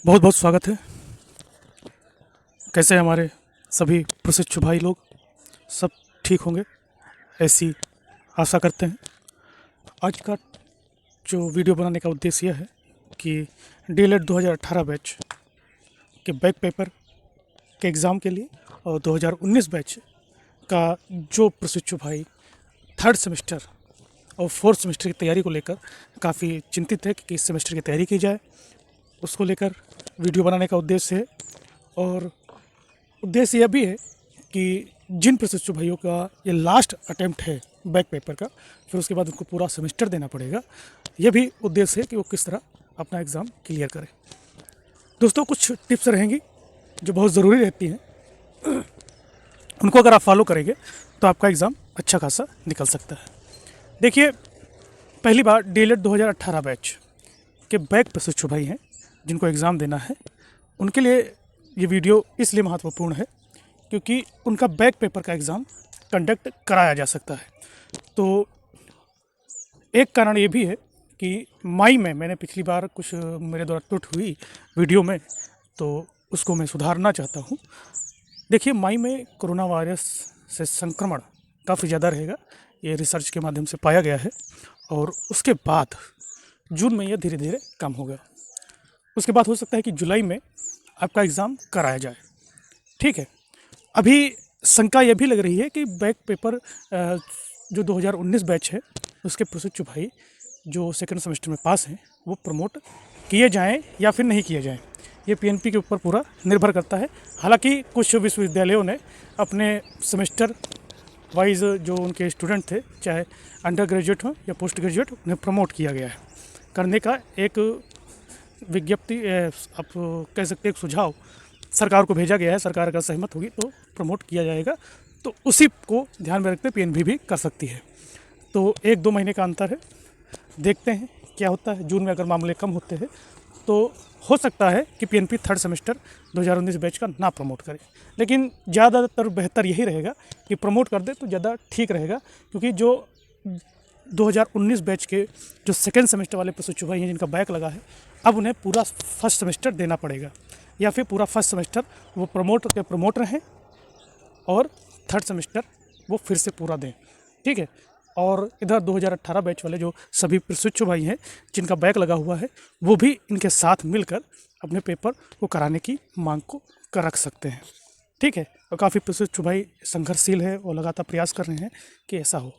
बहुत बहुत स्वागत है। कैसे हैं हमारे सभी प्रशिक्षु भाई लोग? सब ठीक होंगे, ऐसी आशा करते हैं। आज का जो वीडियो बनाने का उद्देश्य यह है कि डीएलएड 2018 बैच के बैक पेपर के एग्ज़ाम के लिए और 2019 बैच का जो प्रशिक्षु भाई थर्ड सेमेस्टर और फोर्थ सेमेस्टर की तैयारी को लेकर काफ़ी चिंतित है कि किस सेमेस्टर की तैयारी की जाए, उसको लेकर वीडियो बनाने का उद्देश्य है। और उद्देश्य यह भी है कि जिन प्रशिक्षु भाइयों का ये लास्ट अटेम्प्ट है बैक पेपर का, फिर उसके बाद उनको पूरा सेमेस्टर देना पड़ेगा, यह भी उद्देश्य है कि वो किस तरह अपना एग्ज़ाम क्लियर करें। दोस्तों, कुछ टिप्स रहेंगी जो बहुत ज़रूरी रहती हैं, उनको अगर आप फॉलो करेंगे तो आपका एग्ज़ाम अच्छा खासा निकल सकता है। देखिए, पहली बार डीएलएड 2018 बैच के बैक प्रशिक्षु भाई हैं जिनको एग्ज़ाम देना है, उनके लिए ये वीडियो इसलिए महत्वपूर्ण है क्योंकि उनका बैक पेपर का एग्ज़ाम कंडक्ट कराया जा सकता है। तो एक कारण ये भी है कि मई में मैंने पिछली बार कुछ मेरे द्वारा त्रुटि हुई वीडियो में, तो उसको मैं सुधारना चाहता हूँ। देखिए, मई में कोरोना वायरस से संक्रमण काफ़ी ज़्यादा रहेगा, ये रिसर्च के माध्यम से पाया गया है। और उसके बाद जून में यह धीरे धीरे कम होगा। उसके बाद हो सकता है कि जुलाई में आपका एग्ज़ाम कराया जाए। ठीक है, अभी शंका यह भी लग रही है कि बैक पेपर जो 2019 बैच है उसके प्रशिक्षु भाई जो सेकंड सेमेस्टर में पास हैं वो प्रमोट किए जाएं या फिर नहीं किए जाएं, ये पीएनपी के ऊपर पूरा निर्भर करता है। हालांकि कुछ विश्वविद्यालयों ने अपने सेमेस्टर वाइज जो उनके स्टूडेंट थे, चाहे अंडर ग्रेजुएट हो या पोस्ट ग्रेजुएट, उन्हें प्रमोट किया गया है। करने का एक विज्ञप्ति, आप कह सकते हैं एक सुझाव सरकार को भेजा गया है। सरकार अगर सहमत होगी तो प्रमोट किया जाएगा, तो उसी को ध्यान में रखते पीएनबी भी कर सकती है। तो 1-2 महीने का अंतर है, देखते हैं क्या होता है। जून में अगर मामले कम होते हैं तो हो सकता है कि पीएनपी थर्ड सेमेस्टर 2019 बैच का ना प्रमोट करे, लेकिन ज़्यादातर बेहतर यही रहेगा कि प्रमोट कर दे तो ज़्यादा ठीक रहेगा। क्योंकि जो 2019 बैच के जो सेकेंड सेमेस्टर वाले प्रशिक्षु भाई हैं जिनका बैक लगा है, अब उन्हें पूरा फर्स्ट सेमेस्टर देना पड़ेगा, या फिर पूरा फर्स्ट सेमेस्टर वो प्रमोट रहें और थर्ड सेमेस्टर वो फिर से पूरा दें। ठीक है, और इधर 2018 बैच वाले जो सभी प्रशिक्षु भाई हैं जिनका बैक लगा हुआ है, वो भी इनके साथ मिलकर अपने पेपर को कराने की मांग को रख सकते हैं। ठीक है, और काफ़ी प्रशिक्षु भाई संघर्षशील है और लगातार प्रयास कर रहे हैं कि ऐसा हो।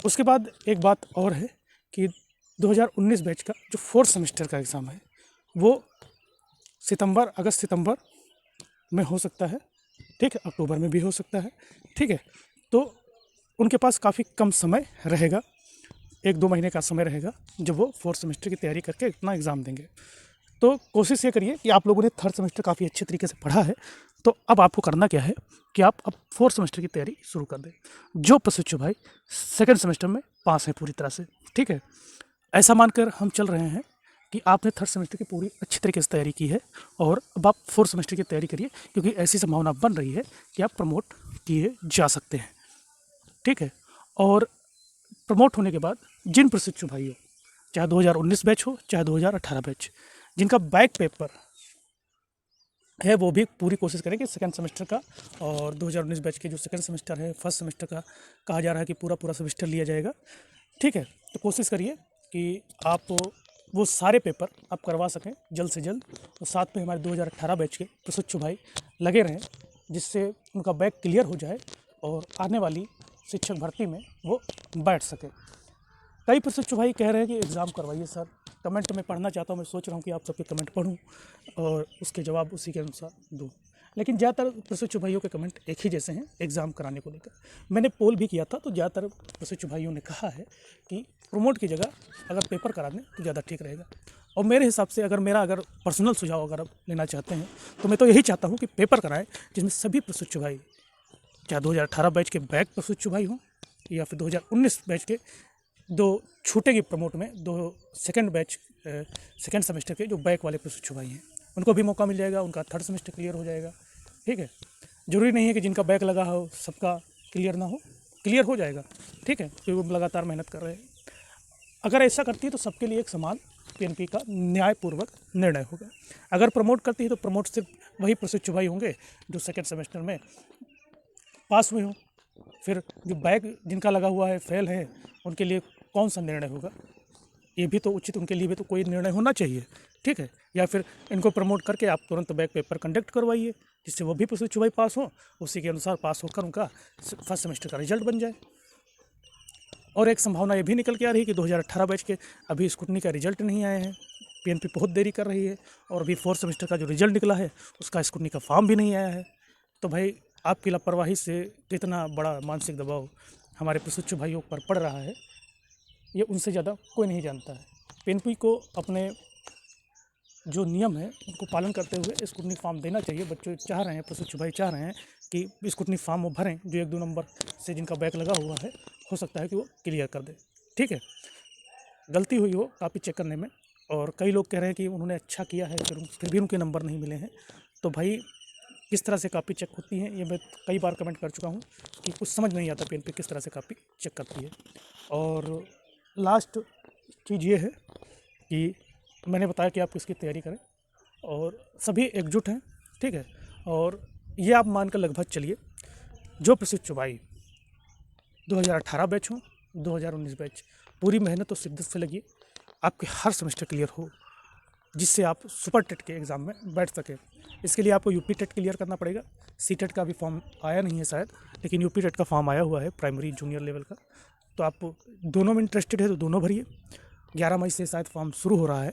उसके बाद एक बात और है कि 2019 बैच का जो फोर्थ सेमेस्टर का एग्ज़ाम है वो अगस्त सितंबर में हो सकता है। ठीक है, अक्टूबर में भी हो सकता है। ठीक है, तो उनके पास काफ़ी कम समय रहेगा, 1-2 महीने का समय रहेगा जब वो फोर्थ सेमेस्टर की तैयारी करके अपना एग्ज़ाम देंगे। तो कोशिश ये करिए कि आप लोगों ने थर्ड सेमेस्टर काफ़ी अच्छे तरीके से पढ़ा है, तो अब आपको करना क्या है कि आप अब फोर्थ सेमेस्टर की तैयारी शुरू कर दें। जो प्रशिक्षु भाई सेकंड सेमेस्टर में पास हैं पूरी तरह से, ठीक है, ऐसा मानकर हम चल रहे हैं कि आपने थर्ड सेमेस्टर की पूरी अच्छी तरीके से तैयारी की है और अब आप फोर्थ सेमेस्टर की तैयारी करिए, क्योंकि ऐसी संभावना बन रही है कि आप प्रमोट किए जा सकते हैं। ठीक है, और प्रमोट होने के बाद जिन प्रशिक्षु भाइयों, चाहे 2019 बैच हो चाहे 2018 बैच, जिनका बैक पेपर है, वो भी पूरी कोशिश करें कि सेकंड सेमेस्टर का और 2019 बैच के जो सेकंड सेमेस्टर है, फर्स्ट सेमेस्टर का कहा जा रहा है कि पूरा पूरा सेमेस्टर लिया जाएगा। ठीक है, तो कोशिश करिए कि आप वो सारे पेपर आप करवा सकें जल्द से जल्द, और साथ में हमारे 2018 बैच के प्रशिक्षु भाई लगे रहें, जिससे उनका बैक क्लियर हो जाए और आने वाली शिक्षक भर्ती में वो बैठ सके। कई प्रशिक्षु भाई कह रहे हैं कि एग्ज़ाम करवाइए सर। कमेंट में पढ़ना चाहता हूँ, मैं सोच रहा हूँ कि आप सबके कमेंट पढूँ और उसके जवाब उसी के अनुसार दूँ। लेकिन ज़्यादातर प्रशिक्षु भाइयों के कमेंट एक ही जैसे हैं एग्ज़ाम कराने को लेकर। मैंने पोल भी किया था, तो ज़्यादातर प्रशिक्षु भाइयों ने कहा है कि प्रमोट की जगह अगर पेपर करा दें तो ज़्यादा ठीक रहेगा। और मेरे हिसाब से अगर पर्सनल सुझाव अगर आप लेना चाहते हैं, तो मैं तो यही चाहता हूँ कि पेपर कराएँ जिसमें सभी प्रशिक्षु भाई, चाहे 2018 बैच के बैक प्रशिक्षु भाई हों या फिर 2019 बैच के दो छूटेगी प्रमोट में, दो सेकंड बैच सेकंड सेमेस्टर के जो बैक वाले प्रशिक्षु भाई हैं, उनको भी मौका मिल जाएगा, उनका थर्ड सेमेस्टर क्लियर हो जाएगा। ठीक है, ज़रूरी नहीं है कि जिनका बैक लगा हो सबका क्लियर ना हो, क्लियर हो जाएगा। ठीक है, क्योंकि वो लगातार मेहनत कर रहे हैं। अगर ऐसा करती है तो सबके लिए एक समान पीएनपी का न्यायपूर्वक निर्णय होगा। अगर प्रमोट करती है तो प्रमोट सिर्फ वही प्रशिक्षु भाई होंगे जो सेकेंड सेमेस्टर में पास हुए हों। फिर जो बैक जिनका लगा हुआ है, फेल है, उनके लिए कौन सा निर्णय होगा? ये भी तो उचित, उनके लिए भी तो कोई निर्णय होना चाहिए, ठीक है। या फिर इनको प्रमोट करके आप तुरंत बैक पेपर कंडक्ट करवाइए, जिससे वो भी प्रशिक्षु भाई पास हों, उसी के अनुसार पास होकर उनका फर्स्ट सेमेस्टर का रिजल्ट बन जाए। और एक संभावना ये भी निकल के आ रही है कि 2018 बैच के अभी स्कूटनी का रिजल्ट नहीं आए हैं, पीएनपी बहुत देरी कर रही है, और अभी फोर्थ सेमेस्टर का जो रिजल्ट निकला है उसका स्कूटनी का फॉर्म भी नहीं आया है। तो भाई आपकी लापरवाही से कितना बड़ा मानसिक दबाव हमारे प्रशिक्षु भाइयों पर पड़ रहा है, ये उनसे ज़्यादा कोई नहीं जानता है। पीएनपी को अपने जो नियम है उनको पालन करते हुए स्कूटनी फॉर्म देना चाहिए। बच्चे चाह रहे हैं, प्रशिक्षु भाई चाह रहे हैं कि स्कूटनी फॉर्म वो भरें, जो 1-2 नंबर से जिनका बैक लगा हुआ है, हो सकता है कि वो क्लियर कर दे, ठीक है। गलती हुई हो कापी चेक करने में, और कई लोग कह रहे हैं कि उन्होंने अच्छा किया है फिर भी उनके नंबर नहीं मिले हैं। तो भाई किस तरह से कापी चेक होती है ये मैं कई बार कमेंट कर चुका हूँ कि कुछ समझ नहीं आता पीएनपी किस तरह से कापी चेक करती है। और लास्ट चीज़ ये है कि मैंने बताया कि आप किसकी तैयारी करें, और सभी एकजुट हैं, ठीक है। और ये आप मानकर लगभग चलिए, जो प्रशिक्षु भाई 2018 बैच हो, 2019 बैच, पूरी मेहनत और शिद्दत से लगी, आपके हर सेमेस्टर क्लियर हो, जिससे आप सुपर टेट के एग्ज़ाम में बैठ सकें। इसके लिए आपको यूपी टेट क्लियर करना पड़ेगा। सी टेट का अभी फॉर्म आया नहीं है शायद, लेकिन यूपी टेट का फॉर्म आया हुआ है, प्राइमरी जूनियर लेवल का। तो आप दोनों में इंटरेस्टेड है तो दोनों भरिए। 11 मई से शायद फॉर्म शुरू हो रहा है,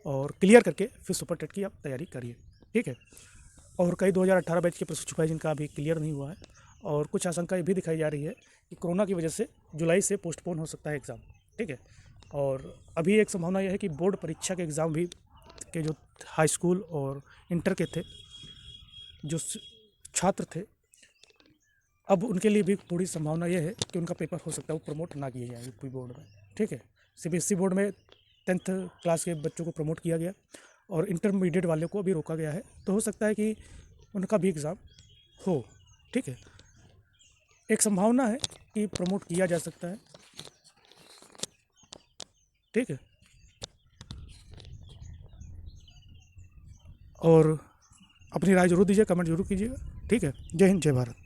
और क्लियर करके फिर सुपर टेट की आप तैयारी करिए, ठीक है। और कई 2018 बैच के प्रशिक्षु भाई जिनका अभी क्लियर नहीं हुआ है, और कुछ आशंका ये भी दिखाई जा रही है कि कोरोना की वजह से जुलाई से पोस्टपोन हो सकता है एग्ज़ाम, ठीक है। और अभी एक संभावना यह है कि बोर्ड परीक्षा के एग्ज़ाम भी के जो हाई स्कूल और इंटर के थे जो छात्र थे, अब उनके लिए भी पूरी संभावना ये है कि उनका पेपर हो सकता है वो प्रमोट ना किए जाए यूपी बोर्ड में, ठीक है। सीबीएसई बोर्ड में 10th क्लास के बच्चों को प्रमोट किया गया, और इंटरमीडिएट वाले को अभी रोका गया है। तो हो सकता है कि उनका भी एग्ज़ाम हो, ठीक है। एक संभावना है कि प्रमोट किया जा सकता है, ठीक है। और अपनी राय ज़रूर दीजिए, कमेंट ज़रूर कीजिएगा, ठीक है। जय हिंद, जय भारत।